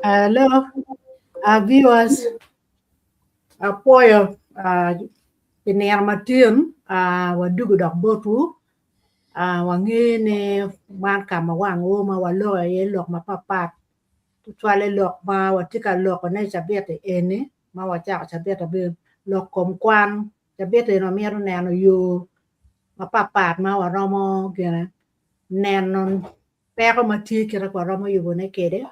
Hello, our viewers. Apoyo pinier matin wadugu dok botu wangene man kama wangu ma walo ye lok ma papat twale lok ma watika lok ne chabete ene ma wacha chabete be lok kom kwan chabete no miero neno yo ma papat ma waromo gene nenon pero mati kira kwa romo yugo ne kede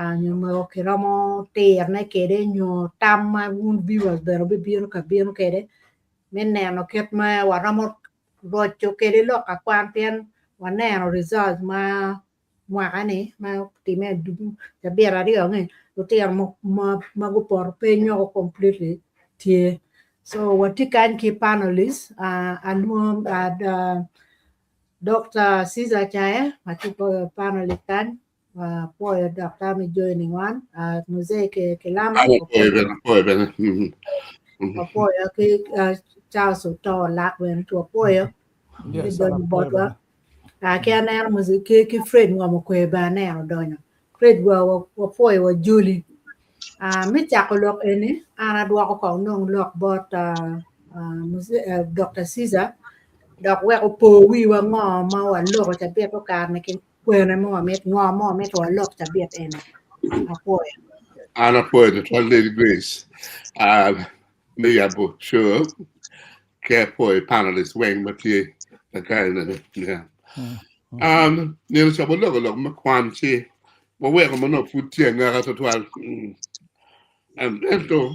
nyo mo kiramo ter ne kede nyo tam ma un viewers bero be biro ka biro kede men neno ket ma waramo rocho kede lo ka kwan ten waneno result ma mwakani ma time du ta bera ri ngi to ter mo ma go por penyo completely tie so watikan ki panelists alum Dr. Caesar Chaya matipo panelitan po Dr. mi joining one mzee kelama Poi bene. po ke Charles to lak wen to po ke Yes, don I'll put it bodwa ke na mzee ke Fred ngom ko ba ne donyo Fred wa po wa Julie mi chakolok ene ana dwa ko no lok bot mzee Dr. Caesar dok we ko po wi wa ngo ma wa lok ta be to kar ne kin kwene mo met ngo mo met wa lok ta be ene apo Anna poi the 12 Lady Grace. Me abo sure. Care poi panelist wing Mathieu. The kind of yeah. Near the trouble look my quantity. But we're going to put tea and got to 12. And then to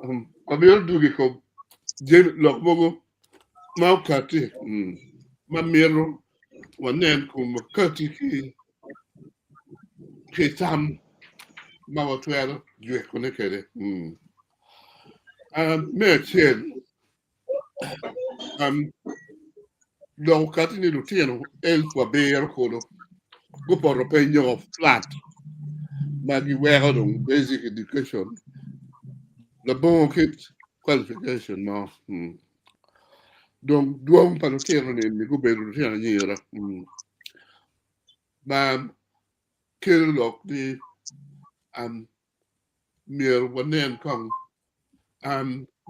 I will do because Jim look mogo. Mau kati. Mamiro. One name kum kati ki tam. Mau 12. Jwiko ne kede. Me chen. Lo kati ni lutieno el kwa beer kodo go por penyo flat magi wero dong basic education la bon kit qualification no donc duom panotero ni go be lutieno nyira ma kelo di mier wanen kong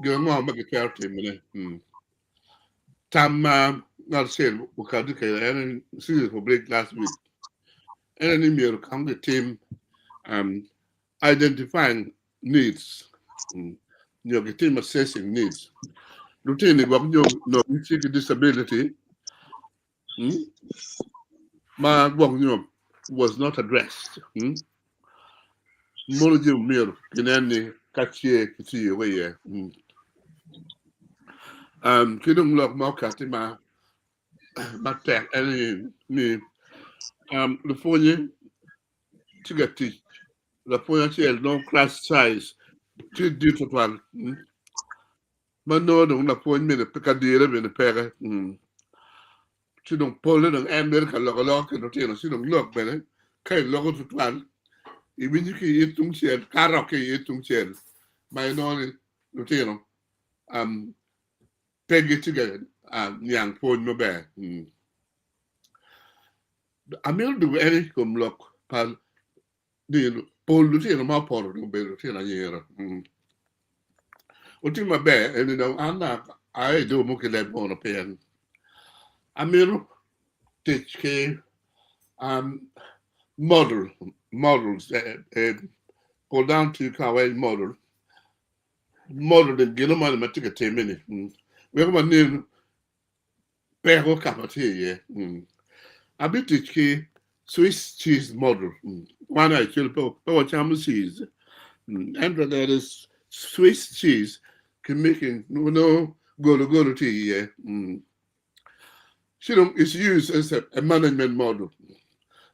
gyo magi kerte mene tam not sale wakati kaya and see for break last week and any mier come the team identifying needs. Your team assessing needs. Routine no disability. My was not addressed. Mology mir kinani kachi kiti way. Kidum lock market ma tech any me the phone to get teach the phone no class size to do to one. Mano na phone me the picadilly in the pega. She don't pull it and America lock and routine. She don't look better. Kind logo to one. Even you can eat tung shell, karaoke eat tung shell. My knowledge routine. Peg it together. Young phone no bear. I will do any come look pal the pull routine my powder no better routine a year. Ultima bear and Anna I do monkey lab on a pen. I will teach models go down to Kawaii model the Gilman Matica 10 minutes. We have a name peko cafeteria. I be teach Swiss cheese model. One I chill power cham cheese. And that is Swiss cheese can make no go to tea. She don't it's used as a management model.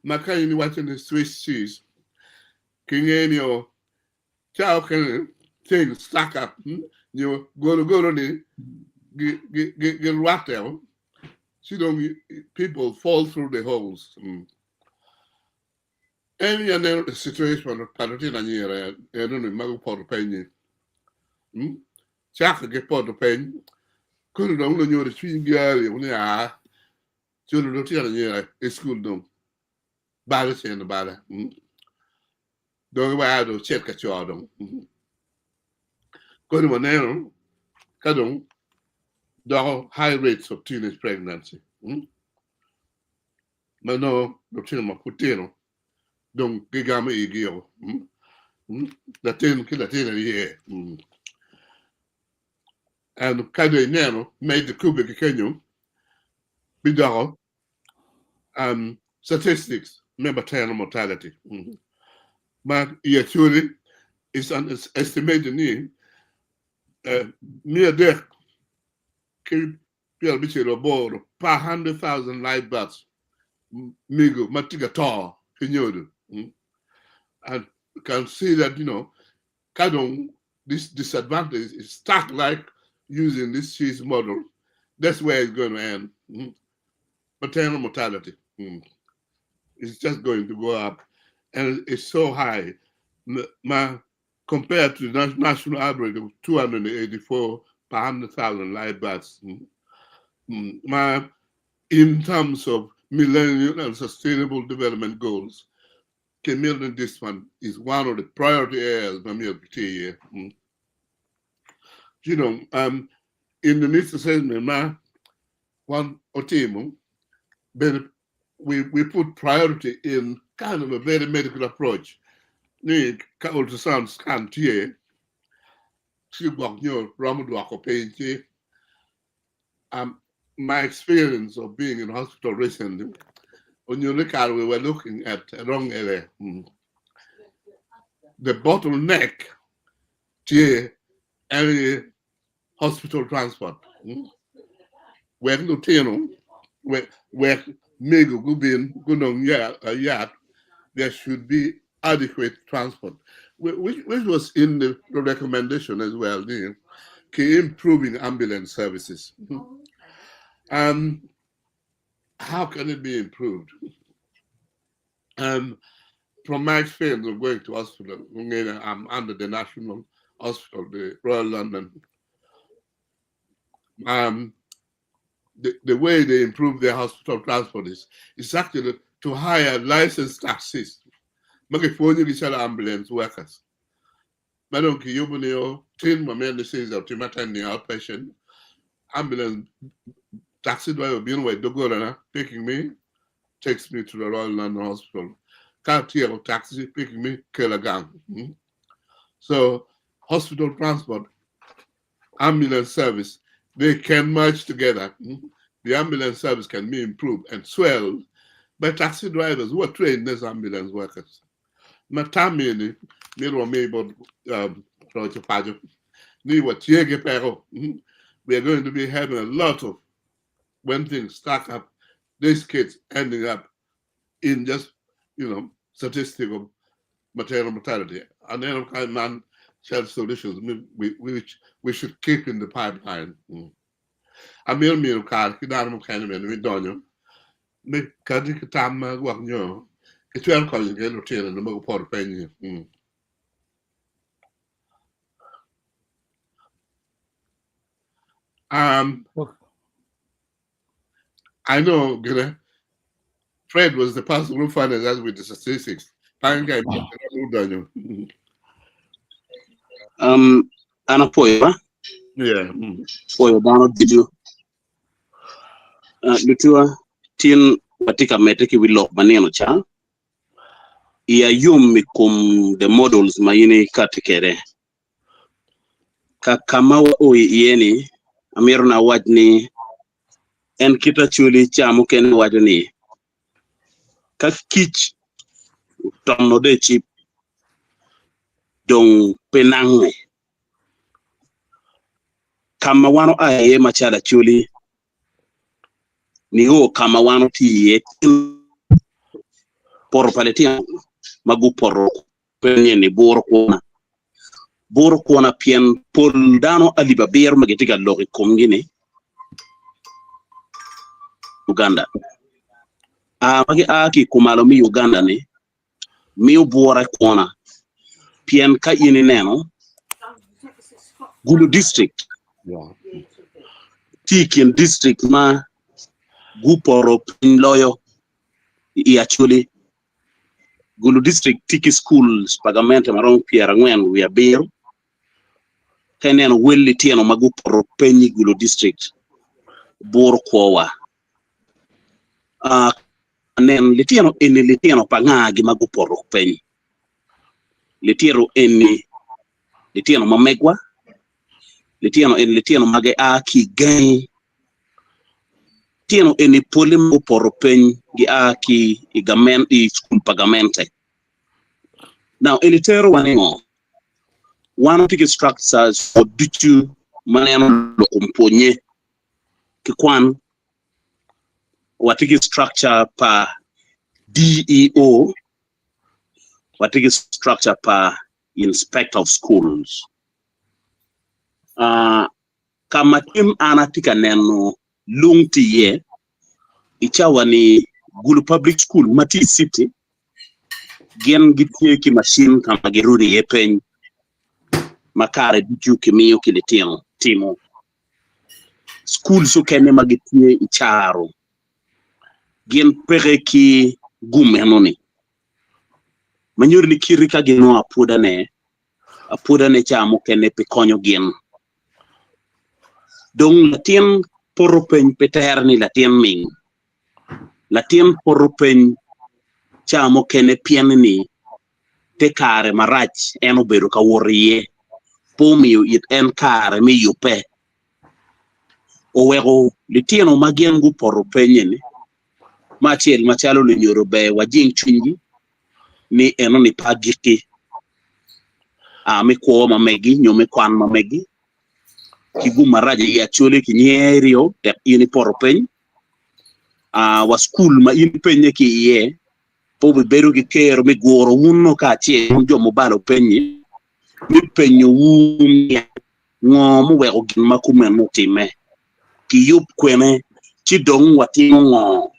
Makaini watching the Swiss cheese. King your chow can things stack up. You go to get wrapped out. She don't people fall through the holes. Any other situation of Palatina here, I don't know, Mago Port Penny. Chaka get Port Penny. Couldn't only know the tree girl, only children don't tell you a school don't. Ballot and the ballot. don't why I don't check at your dong. Going to Manero, Kadong, the high rates of teenage pregnancy. Mano, the children Putino, don't gigama igio. The tin kill a tin a year. And Kade Nano made the cubic canyon, Bidaro, statistics, maternal mortality. But Acholi is an estimated need near there. People be about 100,000 live births. Migo, Matiga Tar, Kinyodu. And you can see that, Kadong, this disadvantage is stuck like using this cheese model. That's where it's going to end. Maternal mortality. It's just going to go up. And it's so high. Compared to the national average of 284 per 100,000 live births. In terms of millennium and sustainable development goals, Camille, this one is one of the priority areas. In the needs assessment, one or team, we put priority in kind of a very medical approach. Ni ultrasound scan here. She walk page. My experience of being in hospital recently, when you look at, we were looking at a wrong area. The bottleneck to any hospital transport. Where no tino, where mego gubin gunong yard, there should be adequate transport, which was in the recommendation as well, improving ambulance services. How can it be improved? From my experience of going to hospital, I'm under the National Hospital, the Royal London. The way they improve their hospital transport is actually to hire licensed taxis. Ambulance workers. Madam Kiyubunio, tin my says of Timatan outpatient, ambulance taxi driver being with Dogorana, picking me, takes me to the Royal London Hospital. Cartier taxi picking me, Kelagang. So hospital transport, ambulance service, they can merge together. The ambulance service can be improved and swelled by taxi drivers who are trained as ambulance workers. Matamini, Miro Mabel, Pajo, we are going to be having a lot of, when things stack up, these kids ending up in just, statistical maternal mortality. And then of kind man child solutions which we should keep in the pipeline. Amir Miro Kar, Kidarmo Kanaman, with Donio, make Kadikatama Wagno. It's well calling the routine and the Mogo Port Penny. I know, Fred was the person who funded us with the statistics. Ana poyo, yeah. Poyo dano video. Lutua tin patika meteki wilok maneno cha. Ia yumi kum the models mayini katikere. Kama o yeni amirna wajni en kita chuli chamu ken wajni. Kich tomno de chip dong penang kama wano aye machada chuli ni kama wano tiye por paletia magu porro penye ni bor kona pien pol dano aliba ber magetiga logi komgine Uganda magi aki kumalo mi Uganda ni mi bora kona pien ka ini neno Gulu district Tikin district ma guporo pin loyo Acholi Gulu district tiki schools pagamente marong piera ngwen we abir kenen welli tieno magu poro penyi Gulu district bor kowa nen litieno panga gi magu poro penyi litieno mamegwa litieno mage ki gay tieno poli magu poro penyi gi ki igamen school pagamente. Now, elitero wanengo, one of the structures for duty maneno lo kumponye kwan watiki structure pa DEO, watiki structure pa inspector of schools. Kama tim anatika neno lungti ye, ichawa ni Gulu public school Mati City, gen gitie ki machine kama geruri ye peny makare dutu kimiyo kilitino timo school so kene magitie icharo gen pere ki gumenoni manyor ni kirika geno apuda ne chamo kene pe konyo gen dong latien poropen peter ni latien ming latien poropen chamo kene pien ni te kare marach eno bedo ka woriye pomiyo it en kare mi yupe owego litieno magien gu poro penyeni machiel machalo le nyoro be wajing chunyi ni eno ni pagiki mi ko mamegi nyome kwan mamegi kigu maraje ya Acholi kinyerio te ini poro peny wa school ma in penye ki ye po beru ki kero mi goro uno ka tie jo mobalo penyi mi penyo ngomu wego gin makumen mutime ki yup kwene ci dong watino ngo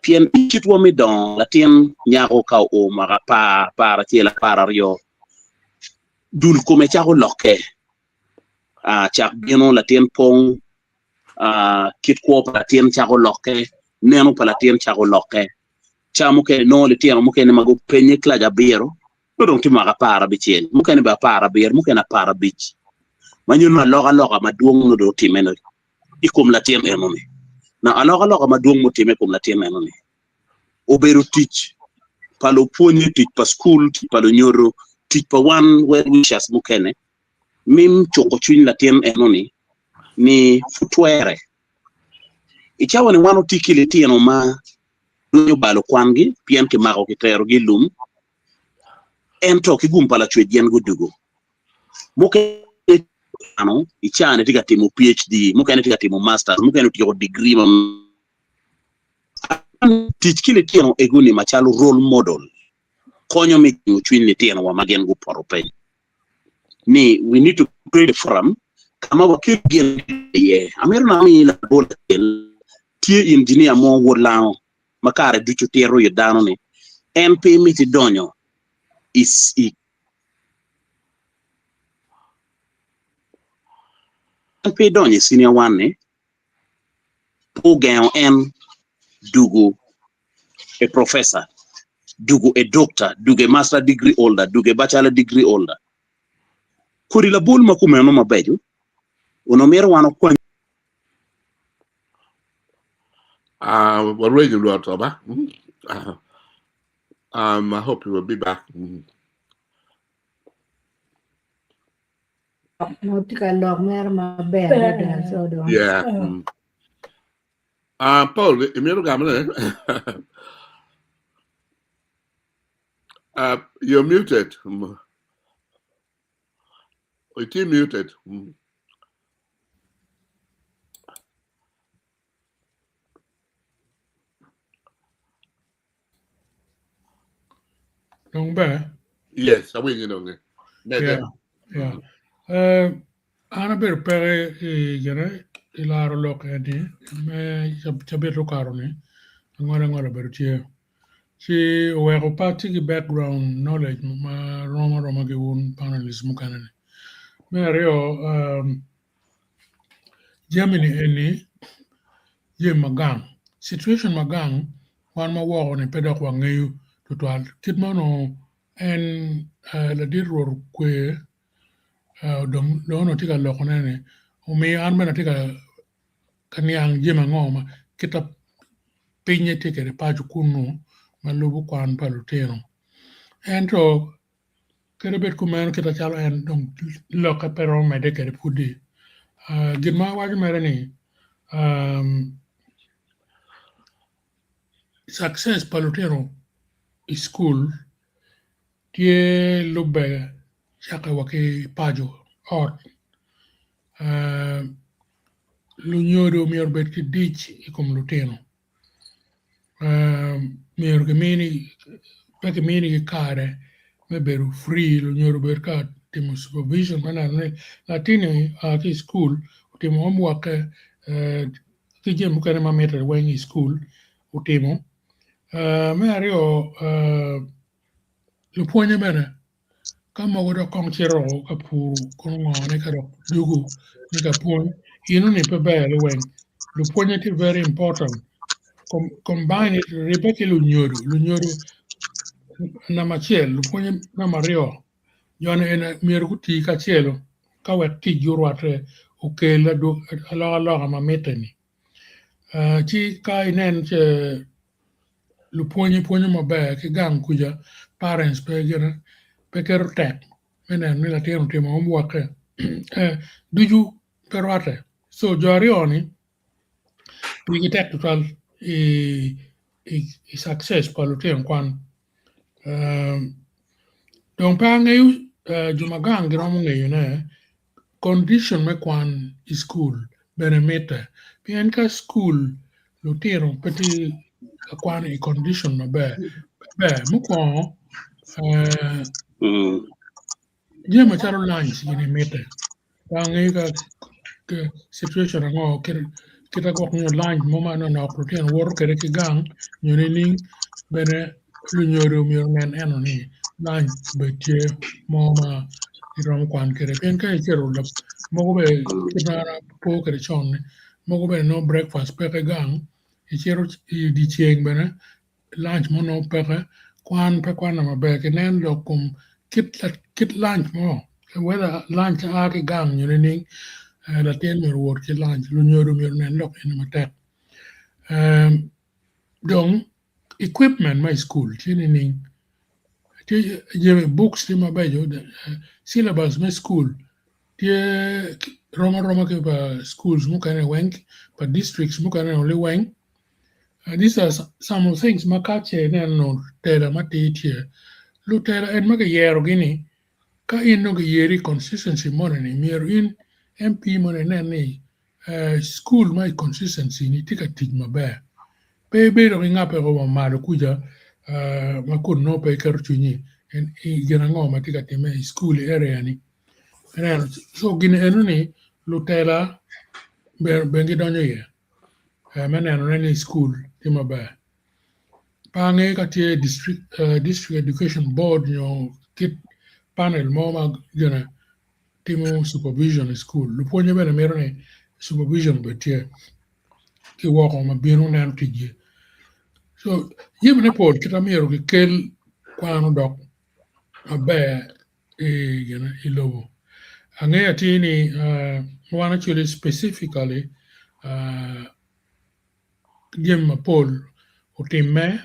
pien kitwa mi don latien nyako ka o maga para ci la para rio dul ko me chako loke chak bino latien pong kitko latien chako loke neno palatien chako loke chamu ke no latien mo ke ne mago penye klaja biro dong ti maga para bichen mo ke ne ba para bir mo ke na para bich manyon na loga maduong no do timeno ikum latien enoni na aloga maduong mo time kum latien enoni oberu teach palo poni teach pa school palo nyoro teach pa one well wishers mukene mim choko chuny latien enoni ni futwere ichawa ni wano tiki litieno ma nyo balo kwangi pien ke mago kitero gi lum ento kigum pala chwe jen godugo moke ano ichane tika timo PhD mukene tika timo masters mukene tika degree teach kile tieno eguni machalo role model konyo mi chwin ni tieno wa magen gu poro pen ni we need to create a forum kama wakil gen ye amero na mi la bol tie engineer mo wodlao makare duchu tero yo dano ni MP miti donyo is MP donyo senior one ne po gen en dugu a professor, dugu a doctor, dugu a master degree holder, dugu a bachelor degree holder. Kuri la bol makume no mabeju. Unomero wano kwa We're ready to talk about. I hope you will be back. Yeah. Paul, you're muted. You're muted. Yes, I will, you know. Yeah. Ana ber pere jere ilaro lokedi me chabeto karoni ngora ber tie si wego party background knowledge ma roma ge won panelist mukanane me rio Germany eni ye magang situation magang wan ma wo ne pedok wa ngeyu tutwal kit mano en la dir ror kwe dom no tika lokonene umi an mena tika kaniang jema ngoma kita pinye tika de paju kunu malubu kwan paluteno ento kere bet kumen kita chalo en dom loka pero mede kere pudi gima waju mere ni success paluteno school tie lube chaka waki paju ot lunyodo mior bet ki dich ikom luteno mior ke mini peke mini ki kare me beru free lunyodo bet ka timo supervision mana ne latini ki school utimo homework ki jem kane ma meter wengi school utimo me ario lupuonye bene kama wodo kong chiro ka puru kono ne ka dugu ne ka puonj ino ni pe bere wen lupuonye ti very important combine it ribeke lunyodo nama chiel lupuonye nama rio jone en mier kuti ka chielo ka wek ti jurwatre ukela du aloga ma meteni chi ka inen che lupuonye maber ki gang kuja parents pe gena pe kero tek menen mi la temo homework duju perwate so jori oni we get total success palutien kwan donc pa ngeyu jumagang giromo ngeyu ne condition me kwan school benemete pien ka school lutiro peti kwan i condition maber mukwo jema charo lunch gini mete pa ngeyu ka situation ngo kita kok nyo lunch moma no protein wor kere ki gang nyone ning bene lunyoro mior men eno ni lunch betie moma irom kwan kere pen ka ikero da mogo be kinara po kere chon mogo be no breakfast peke gang ikero di chieng bene lunch mono peke kwan na mabe kenen lokum kit lunch mo whether lunch ake gang nyone ning la tien mer wor ki lunch lunyoro mior men lok in matek donc equipment my school chini ning je books ti mabejo syllabus my school tie roma ke ba schools mukane wenk ba districts mukane only wenk these are some of things makache ne no tera matiti lu tera en maka yero gini ka inno ge yeri consistency money mier in MP money ne school my consistency ni tika tig maber pe ro ngape go ma kuja makun no pe kerchunyi en gena ngoma tika time school area ni so gine enuni lutela bengi donyo ye meneno ni school tima ba pange ka tie district education board nyo kit panel moma gena timo supervision school luponye bene mero ni supervision betie ki woko ma binu nan tije so yimne pod kita mero ki kel kwano dok mabe gena ilobo angaya tini one actually specifically Jim Paul utimme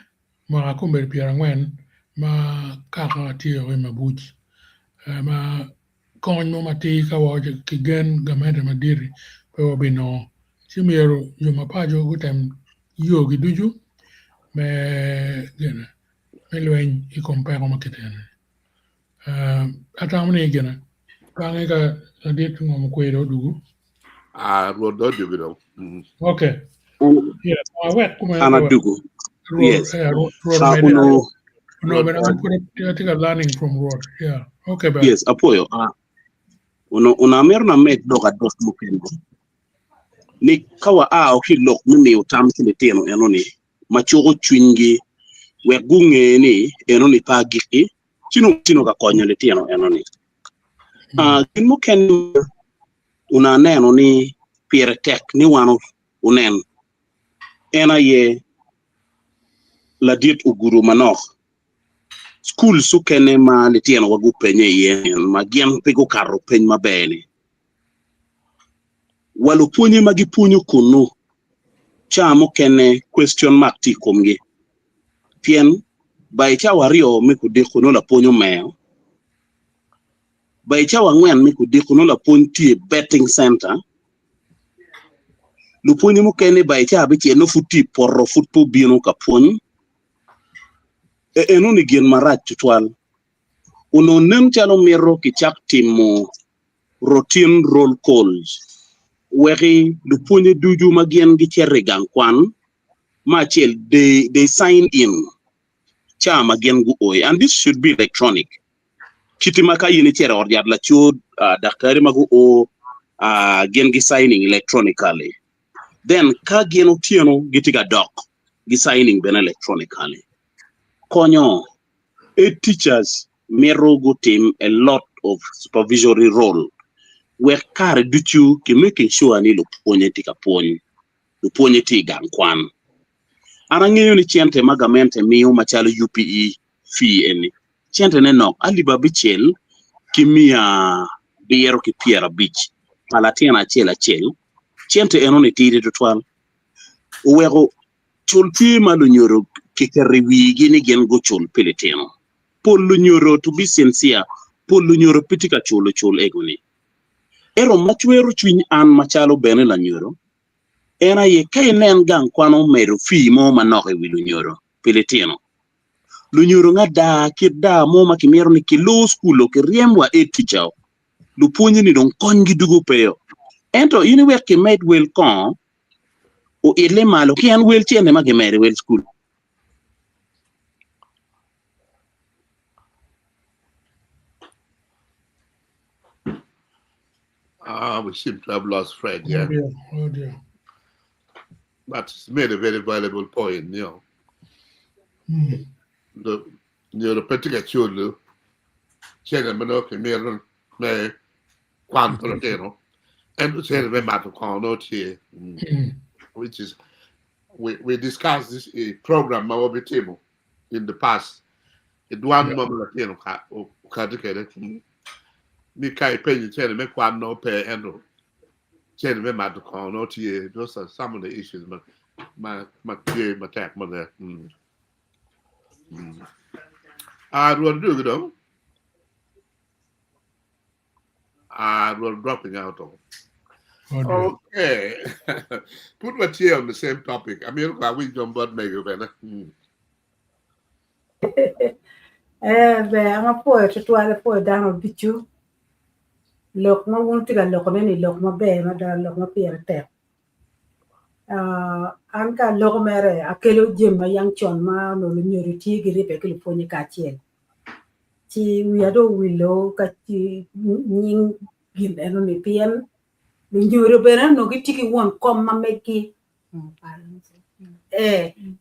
ma kumber pierangwen ma kaka tio ma buj ma kon mo mati ka wo ki gen gamete madiri pe obino chimiero yo mapajo gutem yo giduju me gena melwen I compare ma kitene atamne gena pange ka dit ngom kwero dugu Rodo Jubido. okay yeah wet kuma Anadugu. Yes. Road no, but I'm putting a learning from road. Yeah. Okay, but yes, apoyo. Una merna met doga dot mukendo. Ni kawa oki lok ni utam kile teno enoni. Machogo chwingi we gunge ni enoni pa giki. Chino ka konyo le teno enoni. Kin muken una neno ni Pierre Tech ni wano unen. Ena ye la diet uguru manok school su kene ma le tien wagu penye yen ma gien pego karo peny mabene walu punye magi punyo kunu chamo kene question mark ti komge pien bai cha wario mi ku de kuno la punyo meo bai cha wangwen mi ku de kuno la punti betting center lu punyo mo kene bai cha bi che no futi porro futpo bino ka punyo enu ni gien marach tutwal uno nem chalo miro ki chak timo routine roll calls weri lu punye duju magien gi cherre gang kwan ma chel they sign in cha magien gu oy and this should be electronic kitima ka yini cherre or la chud daktari magu o gen gi signing electronically then ka gen otieno gitiga doc gi signing ben electronically konyo teachers merogo team a lot of supervisory role where kare duchu ki making sure ni lu ponye tika ponye lu ponye ti gang kwan arangeyo ni chente magamente miyo machalo UPE fee eni chente ne nok aliba bichel kimia biero ki piera beach palatina chela chel chente eno ni tiri tutwal uwego chulti malu nyoro kikariwi gini gen go chul pilitino polu nyoro to be sincere polu nyoro pitika chul egoni ero machwero chwiny an machalo bene la nyoro ena ye kay nen gang kwano mero fi mo manoke wilu nyoro pilitino lu nyoro ngada kida mo makimero ni kilo school ke riemwa teacher lu punyi ni don kongi dugo peyo ento ini wer ke made well kon o ile malo ki an wel chene magemere well school We seem to have lost Fred, yeah. Oh dear. But it's made a very valuable point, you know. The particular children, children, Manoke, Mirror, May, Kwan, and to say the matter of not here, which is, we discussed this program, our table, in the past. It one moment, mi kai penny tell me kwan no pay endo tell me matter con not here those are some of the issues my attack there what do you know we're dropping out of okay put what here on the same topic I mean we jump but make you better I'm a poet to a poet down of bichu. Look, no one to look on any look, my bear, my dad, look, my peer attack. Anka logo mere, a kelo jim, my young chon, ma, no, new tea, grip a California catching. We are do willow, catchy, ning, give an only PM. The new rebel, no get ticket one, come, ma make it.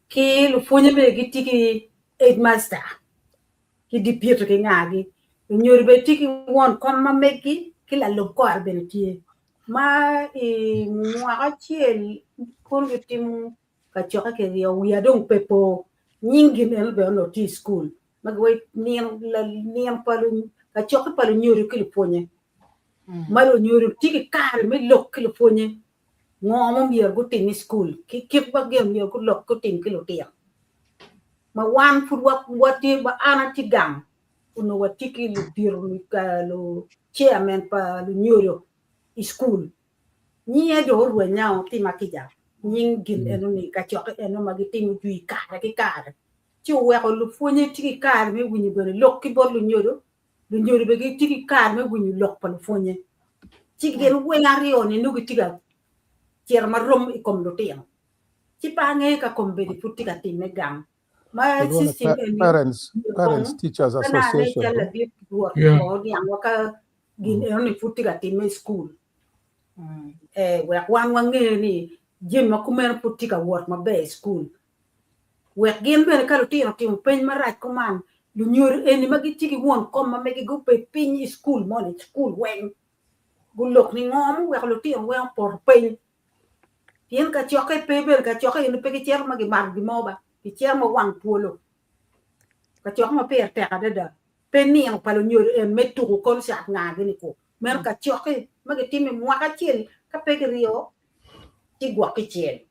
Kill, Funya make it ticket 8 master. Ki di Pietro che ngagi nyori be tiki won kon ma meki ki la lo ko arbene tie ma mwa chiel kon gitim ka choka ke yo wi adon pepo nyingi ne be no ti school magwe nien palu ka choka palu nyori ki ponye malo nyori tiki kar me lo ki ponye ngomo mi go tin school ki ba gem mi go lo ko tin ki lo tia ma wan fu wati ba ana ti gam uno watiki lu biro lu chairman pa lu nyoro school ni e do ru nyao ti makija ning gin eno ni ka chok eno magiti mu jui kara ki kara ti we ko lu fonye ti kara me wini bere lok ki bor lu nyoro be ti kara me wini lok pa lu fonye ti gen we na rio ni nu ti ga tier marom i kom lu tiang ti pa nge ka kombe di futi ka ti me gam my system parents teachers association school we wan wange ni jim ma kumen putika wot ma be school we gen be ka ti pen marach kuman lu nyor eni magitiki won kom ma megi go pe piny school money school wen gulok ni ngom we lo ti we por pen tien ka choke pe be ka choke ni pe ki cher ma gi mar gi moba ki cher ma wang puolo ka chok ma per te ka da pe ni ang palo nyo me tu ko sa nga gini ko mer ka chok ma ke ti me mwa ka chiel ka pe ke rio ti gwa ke chiel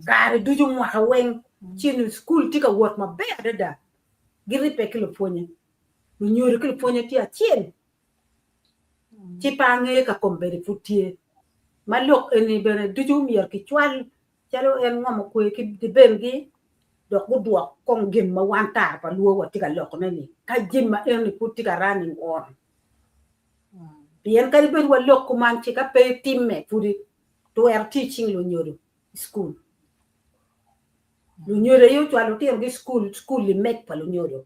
ka re du ju mwa ka wen chin school ti ka work ma be da giri pe ke lo ponye lu nyo ke lo ponye ti a chiel ti pa nge ka kombere futie ma lok eni bere du ju mier ki chwal chalo en ngom ko ki di bengi dok bu duok kong gim ma wan tar pa luo wa ti ka lok ne ni ka jim ma en ni puti ka running on bien ka ben wa lok ku man ti ka pe timme puri to er teaching lo nyodo school lo nyodo yo chwalo ti ngi school li mek pa lo nyodo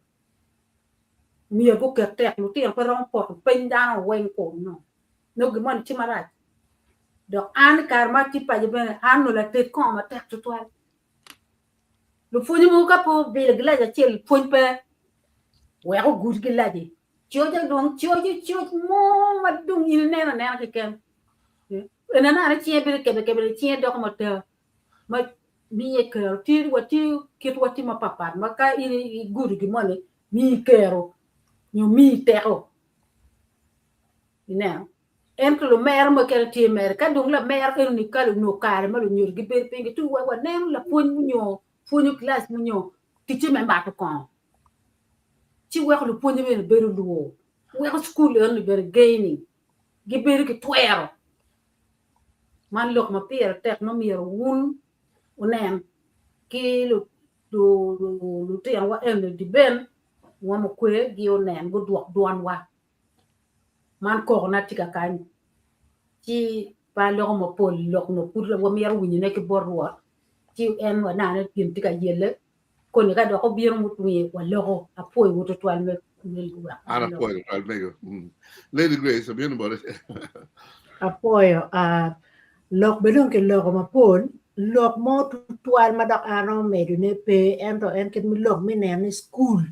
mier ko ke tek lo ti pa rong po pe ndan wen ko no gimon ti mara donc an karma ti pa je ben an no la tet ko ma tek to toile lu funi mo ka po be le gla ja chel fun pe we ko gud gla di chio ja dong chio mo ma dung il ne na ke ken ena na chi be ke be chi do ko ma te ma mi e ke ti wati ma papa ma ka i gud gi mo ne mi kero nyo mi tero ina en ko lo mer ma ke ti mer ka dung la mer ke ni ka lo no kare ma lo nyor gi be pe ngi tu wa nem la fun nyo class mu nyo ti ti me ba ko ti we ko lo fun be be lu we ko school en be gaining gi be ki twero man lok ma pier tek no mi wun unen ki lu ti wa en di ben wa mo kwe gi unen bu duok duan wa man ko na ti ka kan ti pa lo mo pol lok no pur wa mi ru ni ne ki bor wa ti en wa na ne tin ti ka yele ko ni ka do ko biir mu tuye wa lo apoy wuto twal me wa ana apoy twal me Lady Grace bien bo apoy lok bedon ke lok ma pol lok mo twal ma dok ano me du ne pe en to en ke mi lok mi ne ni school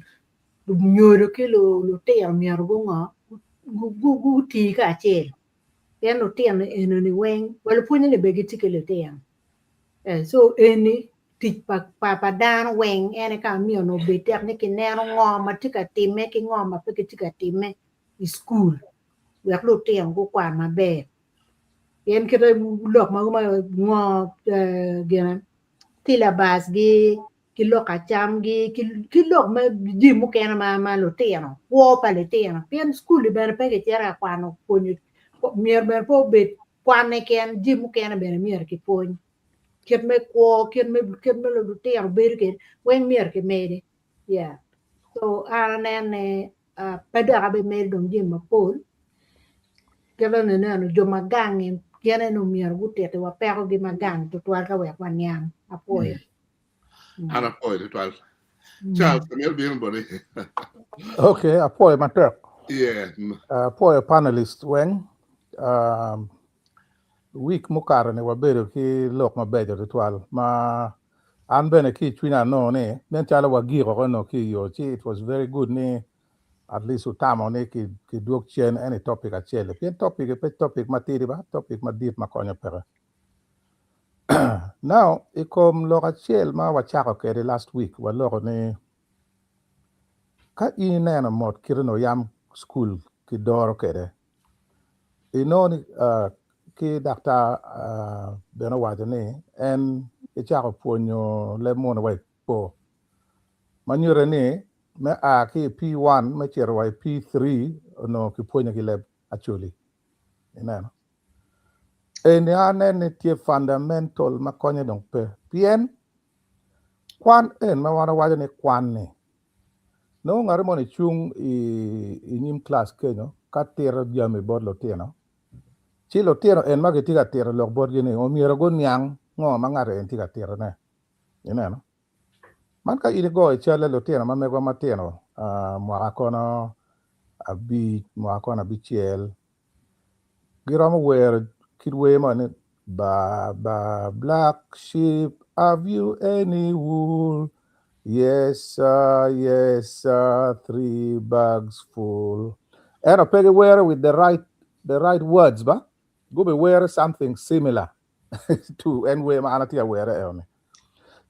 du nyoro ke lo te mi ru ngo gu ti ka chel en lo te en ni wen wala pu ni be gi ti ke le te so eni ti pa dan wen en ka mi no be te ne ke ne ngo ma ti ka ti me ke ngo ma pe ke ti ka ti me school we lo te ngo kwa ma be en ke lok ma ngo gena ti la bas gi ki lok a cham gi ki lok ma di mu ke na ma lo te no wo pa le te no pen school be pe ke tera kwa no po ni mier be po be kwa ne ken di mu ke na be mier ki po ket me ko ket me lo te no be ke wen mier ke me de yeah so ara ne pa da be me dom di ma pol ke lo ne no jo magang kene no mier gute te wa pero gi magang to twal ka we kwan yam apoyo ana apoy twal Charles kamel bien bo Okay, apoy matek. yeah Apoy panelist when week mukar ne wabero ki lok mabejo to twal ma an bene ki twina no ne nen chala wagiro ko no ki yo chi it was very good ni at least utamo ne ki duok chen any topic achele pien topic matiri ba topic madip makonyo pere now ikom lok achel ma wachako kede last week waloko ni ka ineno mot kirino yam school ki doro kede inoni ki dakta beno wacho ni en ichako puonyo le mon wai po manyure ni me a ki P1 me chero wai P3 no ki puonyo ki le Acholi ineno eni anene tie fundamental ma konyo dong pe pien kwan en ma wana wacho ni kwan ni no ngare moni chung i nyim class kenyo ka tero jami bod lo tieno chi lo tieno en ma ke tiga tero lo bod gini o miero go nyang ngo ma ngare en tiga tero ne ineno man ka ine go e chale lo tieno ma mego ma tieno mwaka kono abi chiel giromo wer kidwe mane ba black sheep have you any wool yes sir 3 bags full and I peg wear with the right words ba go be wear something similar to and we ma anatia wear ene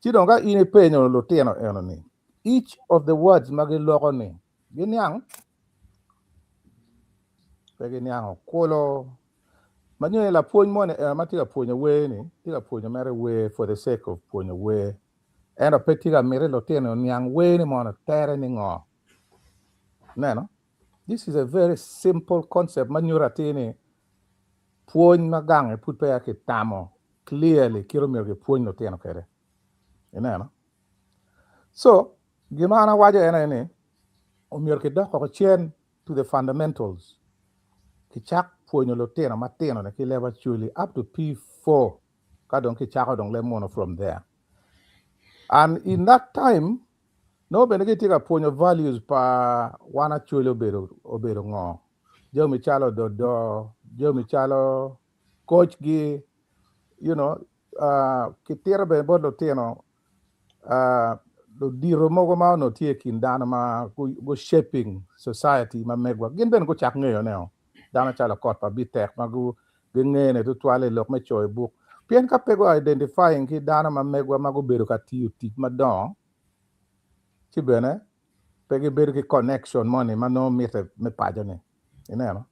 chidonga ine penyo lo tieno eno ni each of the words magi logo ni ginyang ginyang kolo manyo la puonj mo matiga puonjo we ni tiga puonjo mere we for the sake of puonjo we and a petiga mere lo tieno nyang we ni mo tere ni ngo no. This is a very simple concept manyo ratini puonj magang put pe ki tamo clearly kiro mere ki puonj lo tieno kere no. So gimana waja ena ni omier ki do ko chen to the fundamentals ki chak puonjo lo tieno matino ne ki level Acholi up to P4 ka don ki chako don le mono from there. And in that time no benegi tika puonjo values pa wana Acholi obero ngo jo mi chalo do jo mi chalo coach gi you know ki tira be bodo tieno do diro mogo ma no tie kindana ma go shaping society ma megwa gin ben go chak ngeyo ne dana chala kot pa bitek ma go ngene to twale lok me choy book pien ka pego identifying ki dana ma megwa ma go bedo ka tiu tik ma don ti bene pegi bedo ki connection money ma no mete me pajane no.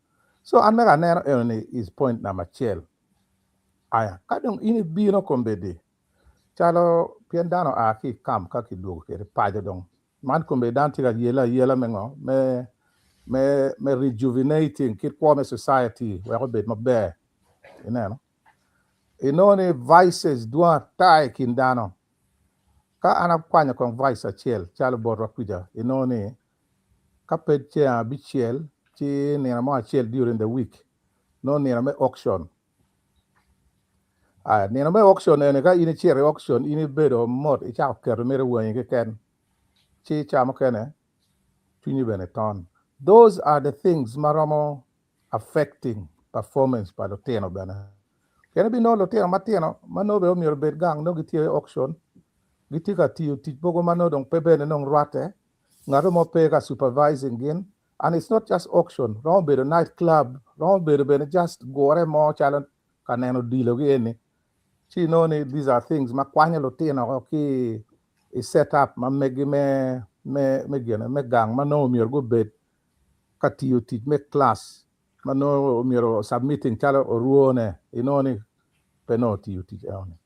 So an mega ne is point number 12 aya kadong ini bino kombedi chalo pien dano a ki kam ka ki duogo kere pajo dong man kombe dan tiga yela mengo me rejuvenating kit kwame society we ko bet mabe no inone vices dua tai kin dano ka ana kwanya kon vice achiel chalo borwa kuja inone ka pet cha bichiel ti ne mo achiel during the week no ne me auction nina me auction ne ka ini chere auction ini bedo mod I cha kero mere wen ke ken chi cha mo kene tuni bene ton. Those are the things maromo affecting performance by the teno bene kene bi no lo teno mateno mano be o mi bet gang no gitie auction gitika tiu bogo mano dong pe bene no rate ngaro mo pe ka supervising gin. And it's not just auction ron be the night club ron be bene just gore mo chalon kaneno dilo gi She know these are things ma kwanya lo tino okay is set up ma megi me gang ma no mi go bet katiyo teach me class ma no mi submitting chalo ruone inoni penalty you teach on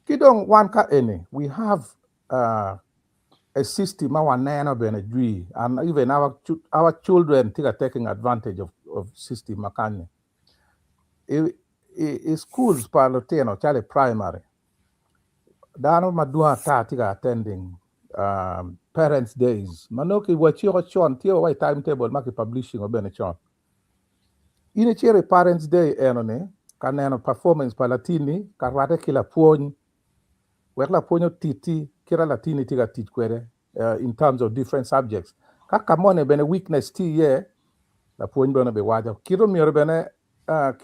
kidong one ka ene we have a system ma nano bene dui and even our children are taking advantage of system makane schools paloteno chale primary dano madua tiga attending parents days manoki wachiro chon tio wai timetable maki publishing obene chon ine chere parents day enone kaneno performance palatini karwate kila puonj wekla puonjo titi kira latini tiga teach kwere in terms of different subjects kaka mone bene weakness ti ye la puonj bene be waja kiro miore bene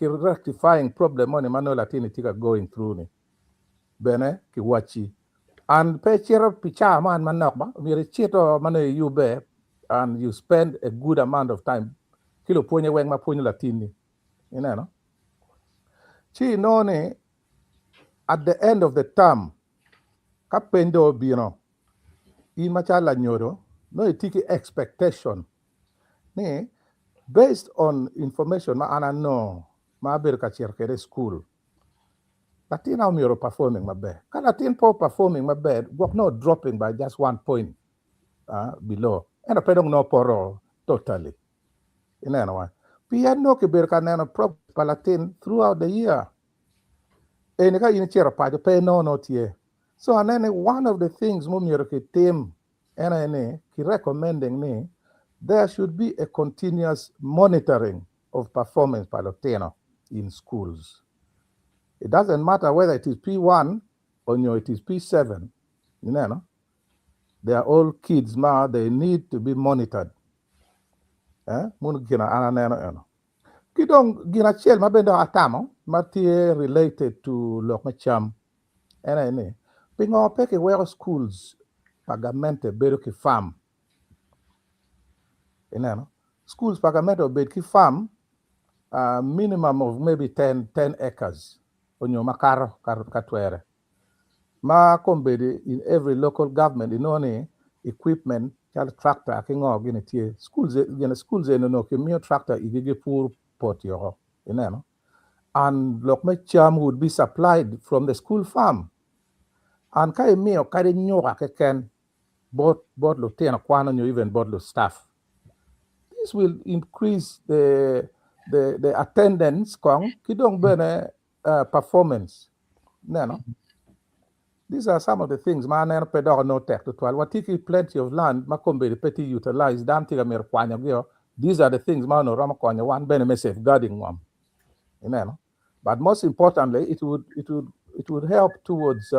rectifying problem on mano latini tika going through ni bene ki wachi and pe chero picha man manok ba mi chito mano you be and you spend a good amount of time kilo ponye weng ma ponye latini no chi no ne at the end of the term ka pendo bino in machala nyoro no itiki expectation ne based on information ma ana no ma ber ka cerkere school latin how you're performing my bad can latin po performing my bad work no dropping by just 1 point below and a pedong no poro totally no pia no ke ber ka nano prop palatin throughout the year and ka in chera pa pe no tie so and then one of the things mo mi ke team and ki recommending me there should be a continuous monitoring of performance paloteno in schools. It doesn't matter whether it is P1 or it is P7. No? They are all kids now, they need to be monitored. Kidong gina chel mabendo atamo matie related to lokmacham ene pingo peke where schools pagamente bedo ki farm. Schools pagamento bed ki farm minimum of maybe 10 acres onyo makaro katwere ma kombedi in every local government inoni equipment chal tractor ke ngo gine tie schools no ke mio tractor igige pur pot yo no and look my charm would be supplied from the school farm and kai mio kare nyoka ke ken both lo tena kwana nyo even both lo staff. This will increase the attendance kong kidong bene performance no. These are some of the things man pedor no tech to twal watiki plenty of land makombe petty utilize dam tiga mer kwanya gyo. These are the things man no ram kwanya one bene safeguarding one. You know, but most importantly it would help towards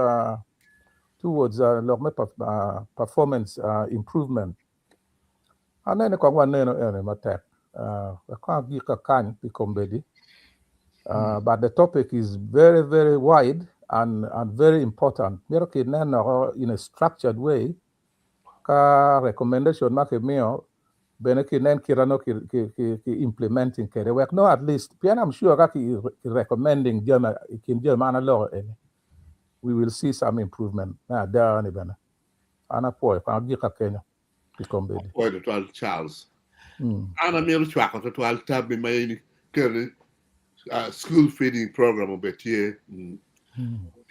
performance improvement. And then kwa neno matek kwa gika kan pikombedi. But the topic is very, very wide and very important. In a structured way, ka recommendation make meo benekinen kirano ki implementing kere work. No, at least I'm sure ki recommending German law we will see some improvement. There any bene. Ana poi kwa gika Kenya pikombedi. Poi the 12 Charles. Ana mero chwako to 12 tabi maini kere school feeding program obetie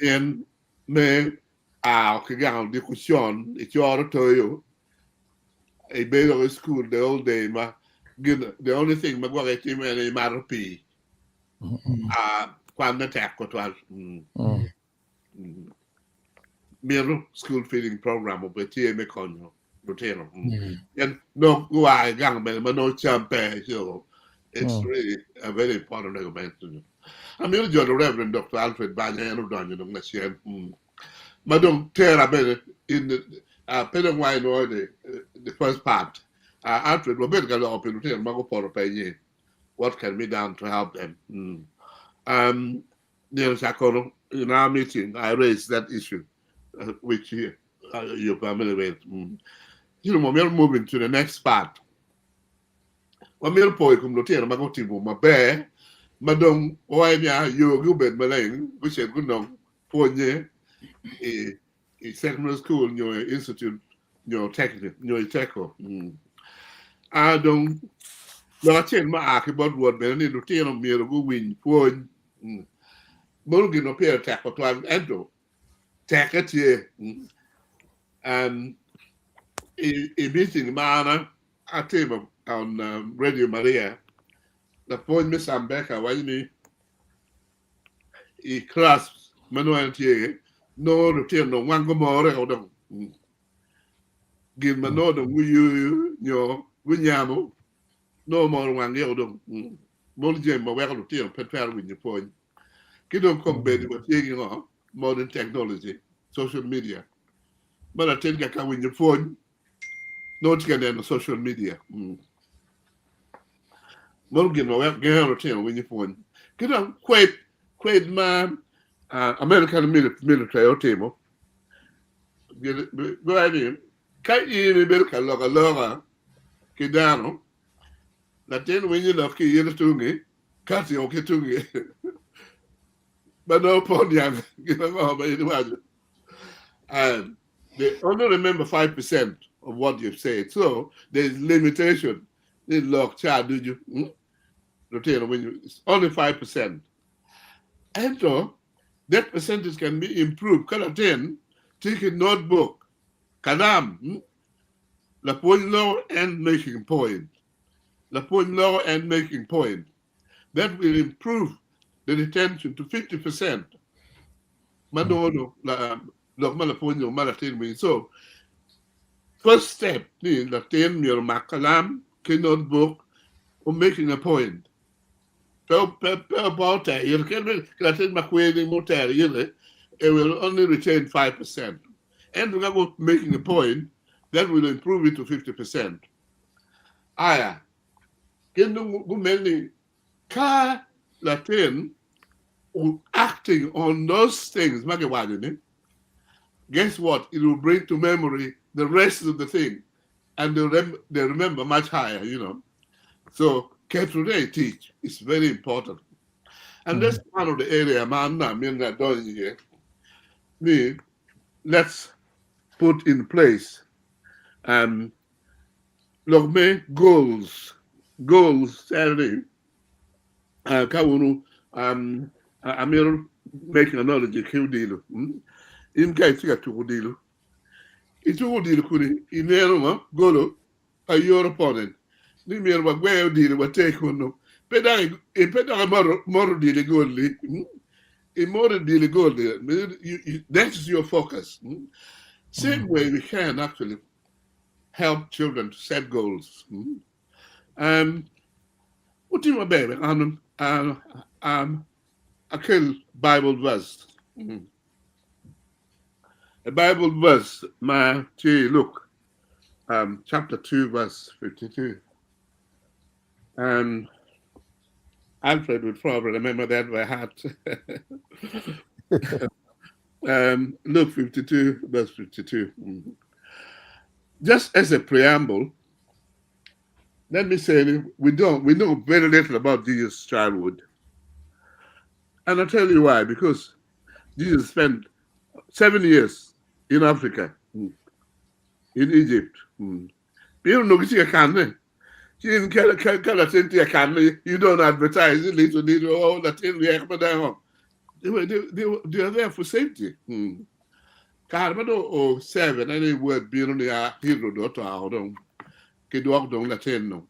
en me a kigang discussion ichoro toyo e bedo school the old day ma the only thing magwa ke me marupi kwanda tek ko twal mero school feeding program obetie me konyo rotero en no gwa gang be no champe so it's really a very important recommendation. I'm going to Reverend Dr. Alfred Banya and O'Donnell next year. Madam Terra Bennett in the Penawine or the first part. Alfred will be able to open to Mago Poro Pay. What can be done to help them? Neil Sakoro, in our meeting, I raised that issue, which you're familiar with. You know, we're moving to the next part. Mamil poi kum lo tiena mago tibu mabe madong oanya yo gubet maleng which is good no ponye secondary school nyo institute nyo technical nyo techo adong lo chen ma a ki bod word be ni lo tiena mi lo win pon molgi no per techo twan endo techetie e meeting mana a team on Radio Maria, the point Miss Ambeka, why me? He clasped Manuel Tie, no return, no one go more or don't give Mano, you, Winyamo, no more one year, don't Moljem, my well to prepare with your point. You don't come baby, but taking on modern technology, social media. But I think I can win your phone, not get on social media. Morgan no girl routine when you phone. Get on quite man American military or table. Go ahead. Can't you be a loga Kidano? That then when you love Kid to me, Cathy okay to me. But no point young, and they only remember 5% of what you've said. So there's limitation. They lock child, do you? When you it's only 5%. And so that percentage can be improved. Kalaten, take a notebook. Kadam, la point low and making point. La point low and making point. That will improve the retention to 50%. Madono la point your malatin. So first step is the 10 your makalam, notebook, or making a point. About that, you can it will only retain 5%. And we're going making a point that will improve it to 50%. Aya, can you mainly car Latin acting on those things? Guess what? It will bring to memory the rest of the thing, and they remember much higher, So today teach is very important. And that's one of the area man not doing here. Let's put in place Look, me goals Saturday. Kawunu Amir making analogy deal. In case you got to deal. It will deal kuni inero golo a your opponent. Ni mir wa gwe deal wa take on. Pedang more deal goldly. More deal goldly. That is your focus. Same way we can actually help children to set goals. What do you want, baby? A kill Bible verse. A Bible verse, look, chapter 2, verse 52. Alfred would probably remember that by heart. Luke 52, verse 52. Just as a preamble, let me say we know very little about Jesus' childhood. And I'll tell you why, because Jesus spent 7 years in Africa, in Egypt. People know you don't advertise it, little, all that thing we have down. They are there for safety. Carmado or 7, any word being on the hero daughter out on Latino.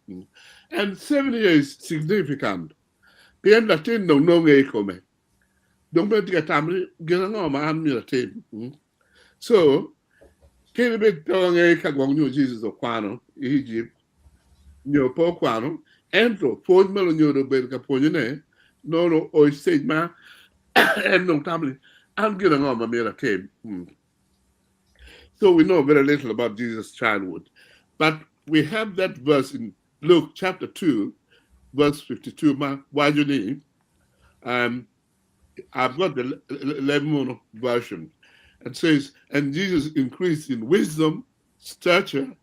And 7 years significant. Bien Latino no come. Don't bet get time getting on my team. So, can you be telling a Kagwang Jesus of Quano, Egypt, New Poquano, Entro, 4 million euro Belka Ponyane, no, or stage man, and no family. I'm getting on my mirror team. So we know very little about Jesus' childhood. But we have that verse in Luke chapter 2, verse 52. Why do you need? I've got the 11 version. It says, and Jesus increased in wisdom, stature,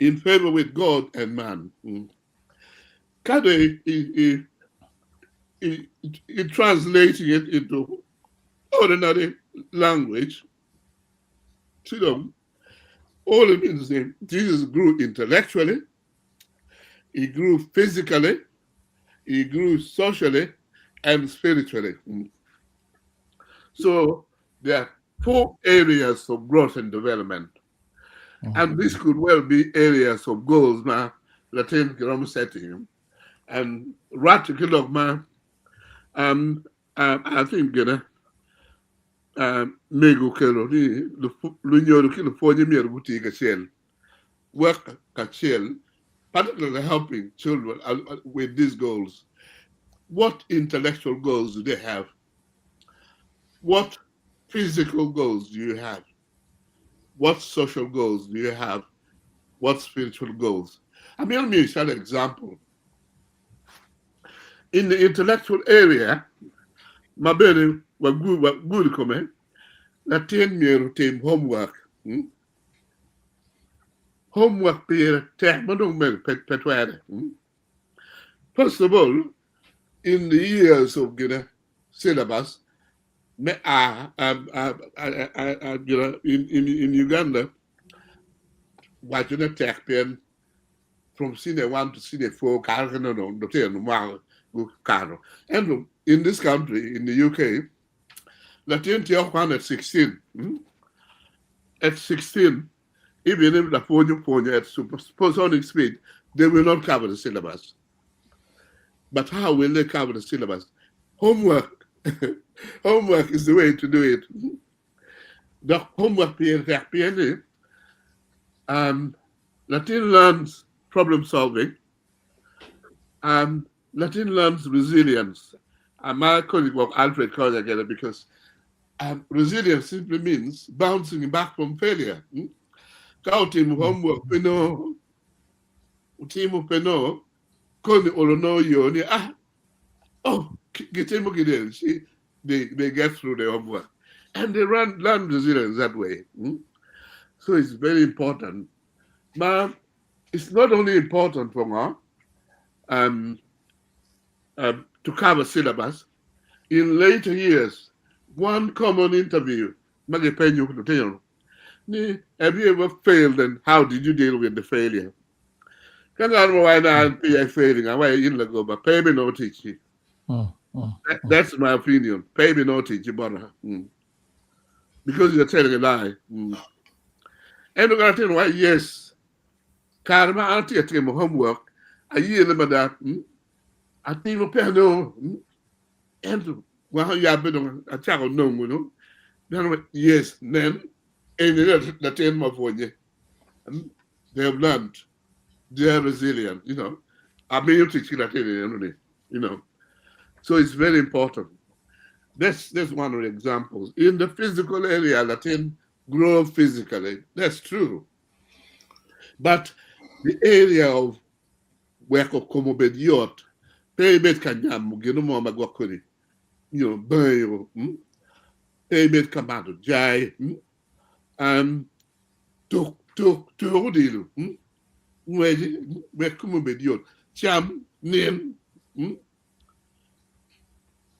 in favor with God and man. Kade, he translating it into ordinary language. To them, all it means is Jesus grew intellectually, he grew physically, he grew socially, and spiritually. So there are 4 areas of growth and development. And this could well be areas of goals, Latin Kiram setting. And radical of I think, Mego Kelo, Lunyo Kilo Ponyamir Boutique Shell, work at Shell, particularly helping children with these goals. What intellectual goals do they have? What physical goals do you have? What social goals do you have? What spiritual goals? I'm going to give you an example. In the intellectual area, my baby was good comment. That 10 year team homework. Homework period, petware. First of all, in the years of syllabus, in Uganda, watching a tech pen from senior 1 to senior 4, and in this country, in the UK, Latin Tiokwan at 16. At 16, even if the phone at supersonic speed, they will not cover the syllabus. But how will they cover the syllabus? Homework. Homework is the way to do it. The homework period, Latin learns problem solving, Latin learns resilience. My colleague Alfred called it together because resilience simply means bouncing back from failure. Team homework, team of Peno, Koni Olono Yoni, they get through the homework. And they learn resilience that way. So it's very important. But it's not only important for to cover syllabus. In later years, one common interview, Have you ever failed, and how did you deal with the failure? Because I don't know why I'm failing. I'm why you go, but pay me no teach you. That's my opinion. Pay me no teach you, brother. Because you're telling a lie. And we're going to tell you why, yes. Karma, I'll take my homework. I hear them that. I think we'll pay no. And well, you have been a child, no, you know. Then, yes, then, and the 10 of 1 year. They have learned. They are resilient, you know. I mean, you teach that you know. So it's very important. That's one of the examples. In the physical area, Latin grow physically. That's true. But the area of where como bediot, pay bet kanyam, gino mo magwakuri, you know, bayo, pay bet kamado, jai, to dilu, where como bediot, cham, name,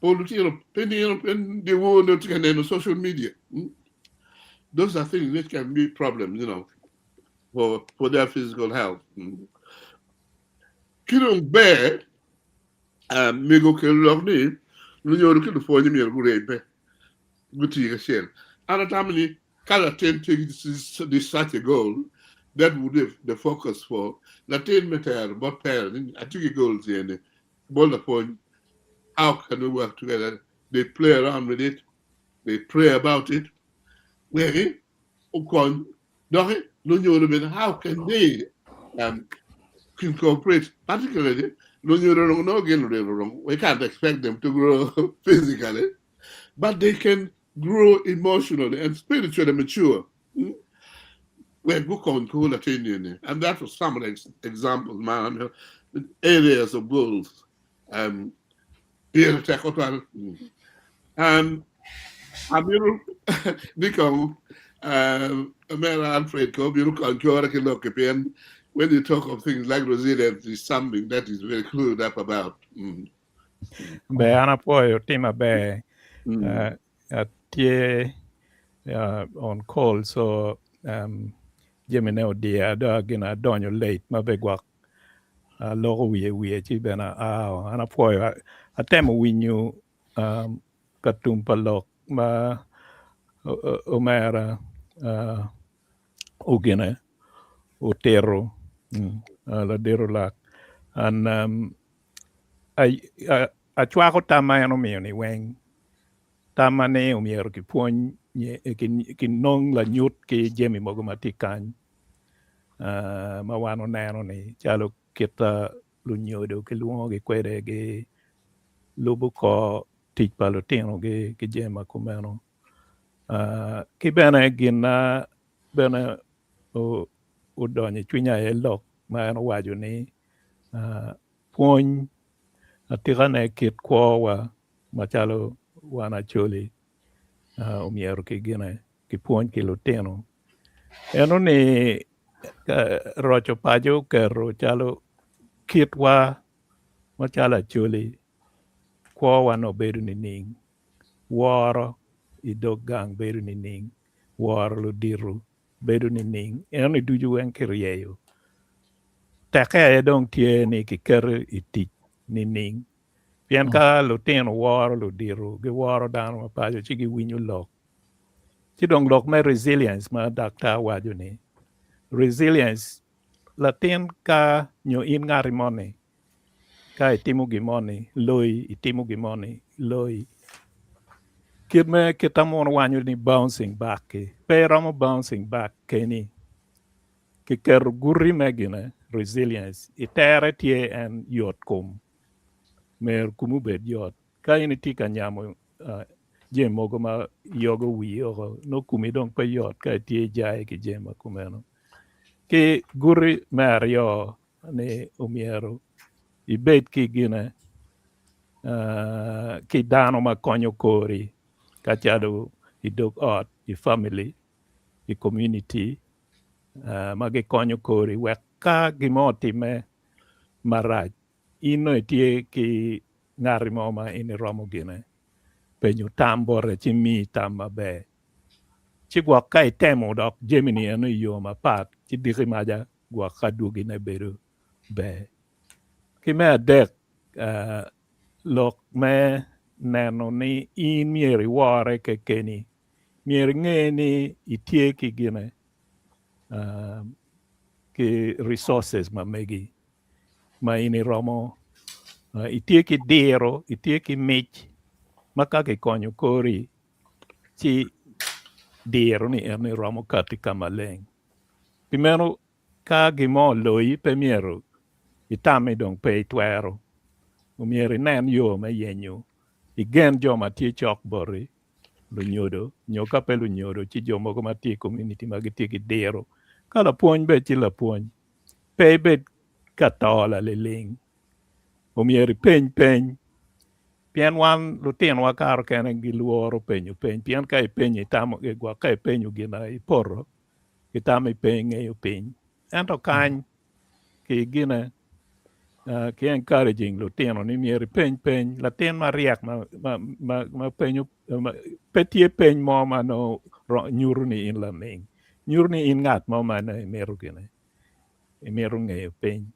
political, pen the world not can social media. Those are things that can be problems, you know, for their physical health. Killing bear, Migo Kilogni, Luno California, Gurebe, Guti Shell. And at Amini, Calatin takes this such a goal that would have the focus for Latin matter, but parents, I took goals in the boulder point. How can we work together? They play around with it, they pray about it. Where Okon, how can they incorporate, particularly we can't expect them to grow physically, but they can grow emotionally and spiritually mature. We're cool attention, and that was some of the examples, man. Areas of goals. And Abiru Nico, Amera Alfred Kobiru and when you talk of things like resilience, is something that is very clued up about. Be ana puoyo tima be tie on call so Jimmy ne odia da gina donyo late ma be gwak logo wie chi bena ana puoyo atemo winyu katum palok ma omera ogene otero la dero la and a chwako tama eno miyo ni weng tama ne umiero ki puony ki nong la nyut ki jemi mogo matikany ma wano neno ni chalo kita lu nyodo ki luongo gi kwede gi lubu ko tich palo tino gi jema kumeno ki bene gin bene udonye chwinya e lok ma eno wajo ni puony atikane kit kwowa machalo wan Acholi umiero ki gine ki puony ki lutino eno ni rocho pajo kero chalo kitwa machalo Acholi kwowa no bedo ni ning woro idog gang bedo ni ning woro ludiru bedo ni ning eno ni duju wen kirieyo teke edong tie ni ki kero itich ni ning pien ka lutino woro ludiru gi woro dano mapajo chi gi winyo lok chi dong lok me resilience ma dakta wajo ni resilience latin ka nyo in ng'ari moni ka itimo gimoni loi itimo gimoni loi kime kitamon wanyo ni bouncing back pero mo bouncing back keni kiker gurri megine resilience itere tie en yot kum mer kumu bed yot ka ini tika nyamo je mogo ma yogo wi oko no kumi dong pe yot ka tie jae ki jema kumeno ki guri mer yo ne umiero ibet ki gine ki dano ma konyo kori ka chado idog ot i family i community ma gi konyo kori wek ka gimotime marach ino itie ki ng'ari mo ma ini romo gine penyo tam bore chi mi tam mabe ci gwa kai temo dok Gemini eno yo mapat ci diri maja gwa kadugi ne beru be ki me adek lok me neno ni in mieri ware ke keni mieri nge ni itie ki gine ki resources ma megi ma ini romo itie ki diro itie ki mich maka ki konyo kori ci diro ni erni romo katika maleng primero ka gimo loi pe miero itame dong pe twero umieri nen yo me yenyo igen joma tie chok bori lu nyodo nyoka pe lu nyodo ci jomo ko mati community magiti ki dero kala puonj be ci la puonj pe be katola le ling umieri peny pien wan lutin wa karo kene gi luoro penyo peny pien ka ipenyo itamo e gwa ka ipenyo gina iporo itamo ipenyo piny ento kany ki gina ki encouraging lutino ni mieri peny latin ma riak ma penyo petie peny mo ma no nyuru ni in la ning nyuru ni in ngat mo ma ne meru gina meru ngeyo peny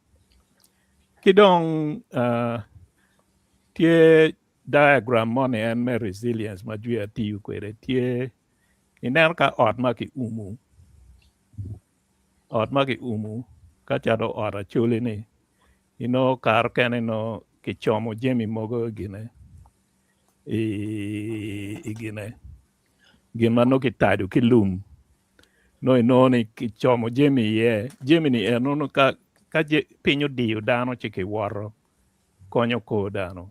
kidong tie diagram mo ne en me resilience ma jua tiyu kwere tie inen ka ot ma ki umu ka chado ot Acholi ni ino kar kene no ki chomo jemi mogo gine gine gima no ki tadu ki lum no ino ni ki chomo jemi ni eno ka pinyo diyo dano chiki waro konyo ko dano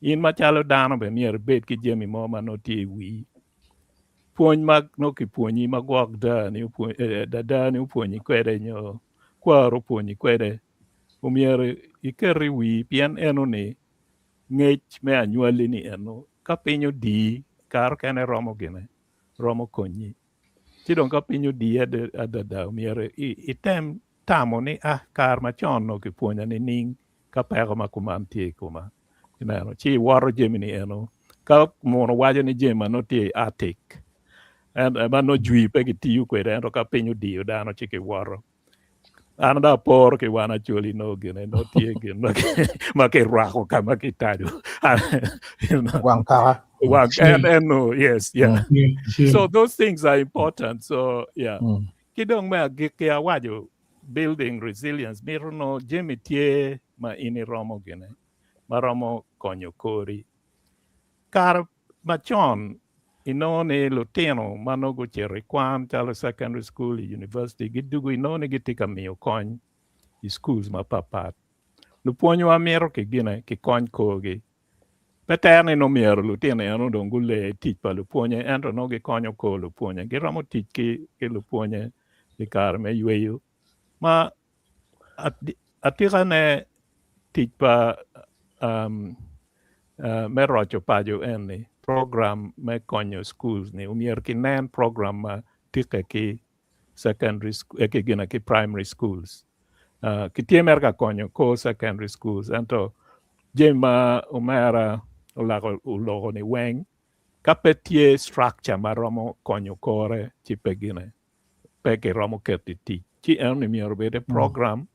in machalo dano be mier bet ki jemi mo ma no tie wi puonj mag no ki puonji magwok da ni puonji kwede nyo kwaro puonji kwede umier ikeri wi pien eno ni ngech me anyuali ni eno ka pinyo di kar kene romo gine romo konyi tidong ka pinyo di adada umier item tamo ni kar machon no ki puonja ni ning ka pego ma kumantie kuma ineno chi waro Gemini eno ka mono wajo ni jema no tie atik and no jwi pe ki tiyu kwede ento ka pinyo di dano chi ki waro an da por ki wana Acholi no gine no tie gin ma ki rako kama ki tadu Wankara. and no yes yeah so those things are important so yeah kidong me agiki awajo building resilience miro no jemi tie ma ini romo gine ma romo konyo kori kar machon inone lutino manogo chere kwan talo secondary school university gidugo inone gitika miyo kony i schools ma papat lupuonyo wa miro ki gine ki kony kogi peterne no miro lutino eno dongule tich pa lupuonyo ento no gi konyo ko lupuonyo giromo tich ki lupuonyo ki kar me yweyo ma atika ne tich pa me rocho pajo eni program me konyo schools ni umier ki nen program ma tika ki secondary school ki gina ki primary schools ki tiemer ka konyo ko secondary schools ento jema umera ulogo ni weng kapetie structure ma romo konyo kore chi pegine peke romo ketiti chi eni mier bede program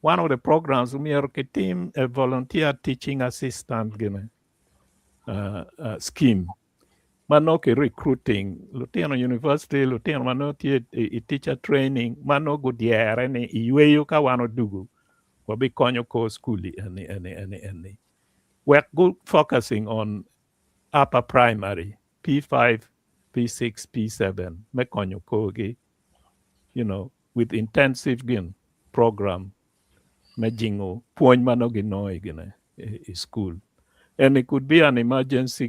one of the programs umier ki team a volunteer teaching assistant gine scheme mano ke recruiting lutino university lutino mano tie teacher training mano gudiere ni iweyo ka wano dugu wabi konyo ko skuli ani we're good focusing on upper primary P5 P6 P7 me konyo kogi with intensive program me jingo puonj mano ginoi gine school and it could be an emergency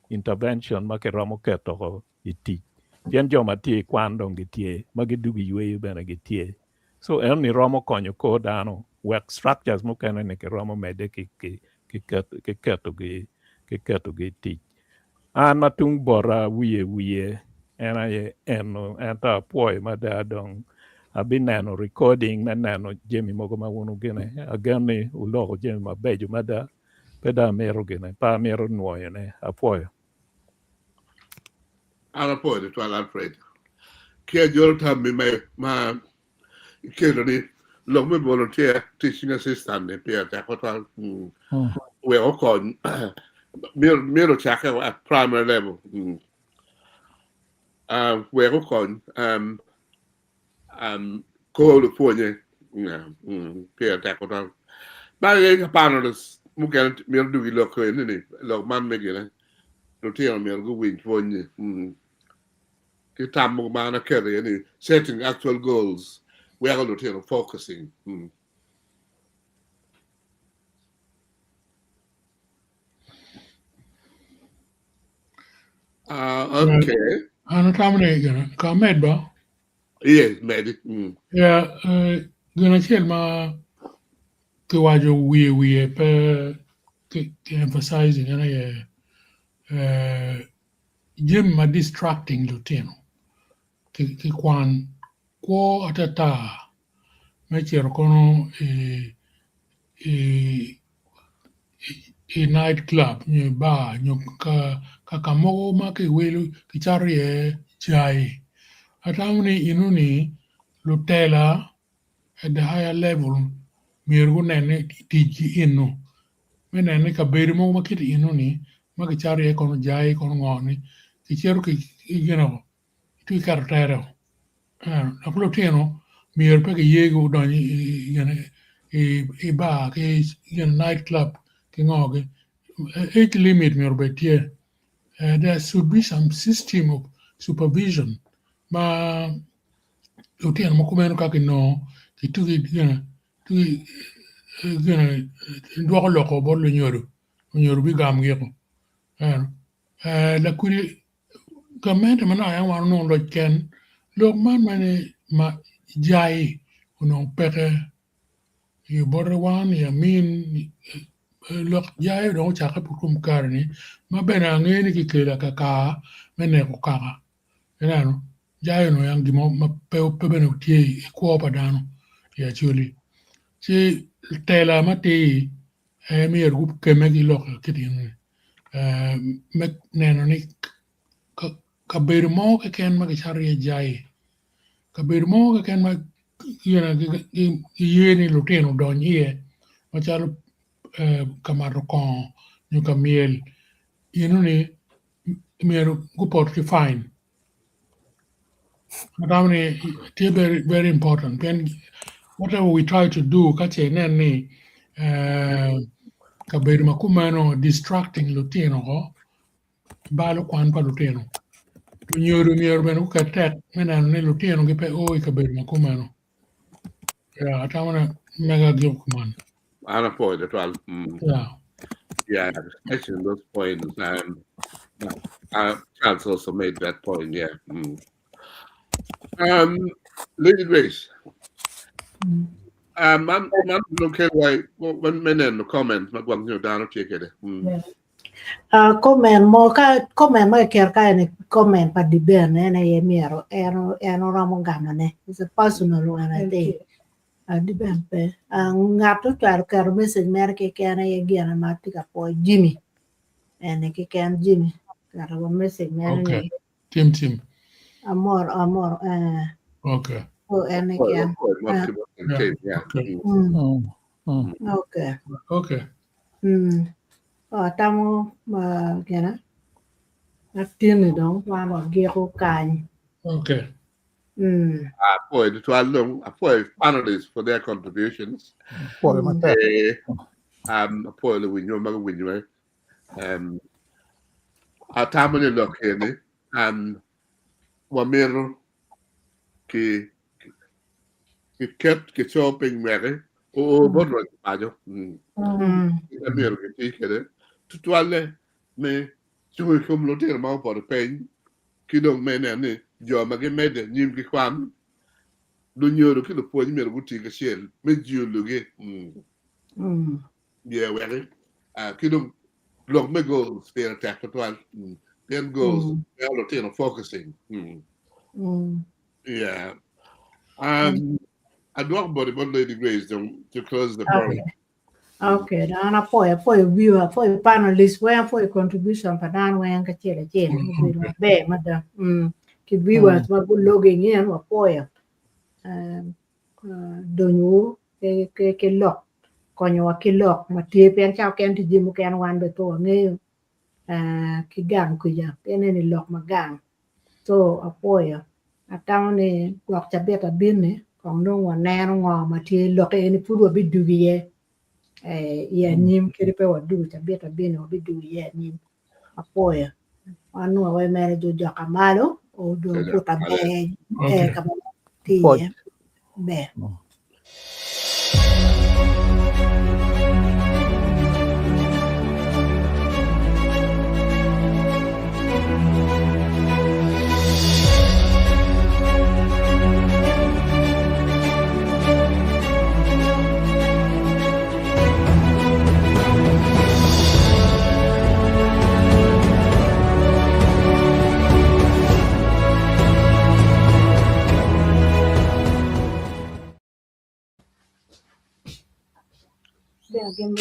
intervention ma ke romo keto ko iti pien joma tie kwan dong gitie magi dugi yweyo bene gitie so en ni romo konyo ko dano work structures mo kene ne ke romo mede ki keto gi ti an matung bora wiye enta poi mada dong abineno recording neno jemi mogo ma wunu gene agani ulogo jemi mabejo mada peda mero gene pa mero nuoyo ne apoyo Ana po de twal Alfred. Kia jol tam mi ma kero ni lo me volunteer teaching assistant ne pia ta ko twal. We o kon miro chaka at primary level. We o kon ko lu ponye. Pia ta ko twal. Ba ye ka panelist mu kan miro du lo ko ni lo man me gele. Lo tio miro go win ponye. Setting actual goals. We are going to focusing. Okay. Ana tamne gana ka medba. Yes, medic. Yeah, gana chel ma ke wajo we pe ke emphasizing ana ye Jim ma distracting lutino. Ki kwan ko atata me chero kono night club ni bar nyo ka mogo ma ke welu ki charie chai atamni inuni lutela at the higher level mirgu nene tiji inu menene ka beri mo makiti inuni ma ki charie kono jai kono ngoni ki chero ki tu kartero akulo tieno mir pe ke yego doni bar ke night club ke ngoge age limit mir betie there should be some system of supervision ma utieno mo kumeno ka no ki tu tu ndwako loko bor lo nyoru bi gam geko la kuri gamente mana ya wan no lo ken lo man mane ma jai uno peke you border one ya min lo jai do cha ka pukum karni ma bena ngeni ki kela ka mene ko kaka no jai no yang gimo ma pe beno tie ko padano ya Acholi si tela mati mi ergu keme gi lo kitin me neno ni ka ber mo ka ken ma chari jai ka ber mo ka ken ma yeni lutino donye ma chalo kamaro kon nyu kamiel ni miero guport ki fine madamni te very important then whatever we try to do ka che ni ka ber ma kumano distracting lutino ko balo kwan pa lutino miero beno ka tek menano ni lutino gi pe ka ber ma kumano yeah atamana mega gyo kuman Ana po de twal. yeah Especially those points. Charles also made that point. Yeah. Lady Grace. Man, okay, why? When men in the comments, not one you down to take it. Comment ma ker ka ni comment pa di bene na ye miero eno ramo gamane. It's a personal one I think. Di ben pe. Ngato twar kar message mer ke kana ye gana matika po Jimmy. Ene ke kan Jimmy. Kar message mer okay ni. Tim Amor okay ene kan. yeah okay Tamo gana. Tiene dong wa mo gero kan. okay For the 12 long, for panelists for their contributions. Poi mate. For the window, a tamale look here, Wamiro ki kept shopping mere, borro pajo. Amiro ki tikere, tutuale me, chum lo tira ma for the pain, kidong menene, jo magemede, nim ki kwan. Lo nyoro ki lo po nyero buti ka shell me jiu luge yeah well kidong log me goals there attack to one then goals all focusing yeah I do about Lady Grace to close the program. Okay, dan apoya viewer apoya panelist when for contribution padan when ka chele chele be mada ki viewers ma bu logging in apoya donyo ke lok konyo ke lok ma tie pen chao ken ti jimu ken wan be to nge ki gang ku ya ken ni lok ma gang so apoya atang ni lok cha beta bin ni kong no wa na ngo ma tie lok e ni pu bi du ye ya nyim kiri pe wadu cha beta bin o bi du ye nyim apoya anu wa mere jo jakamalo o do puta be kama ti be Dia game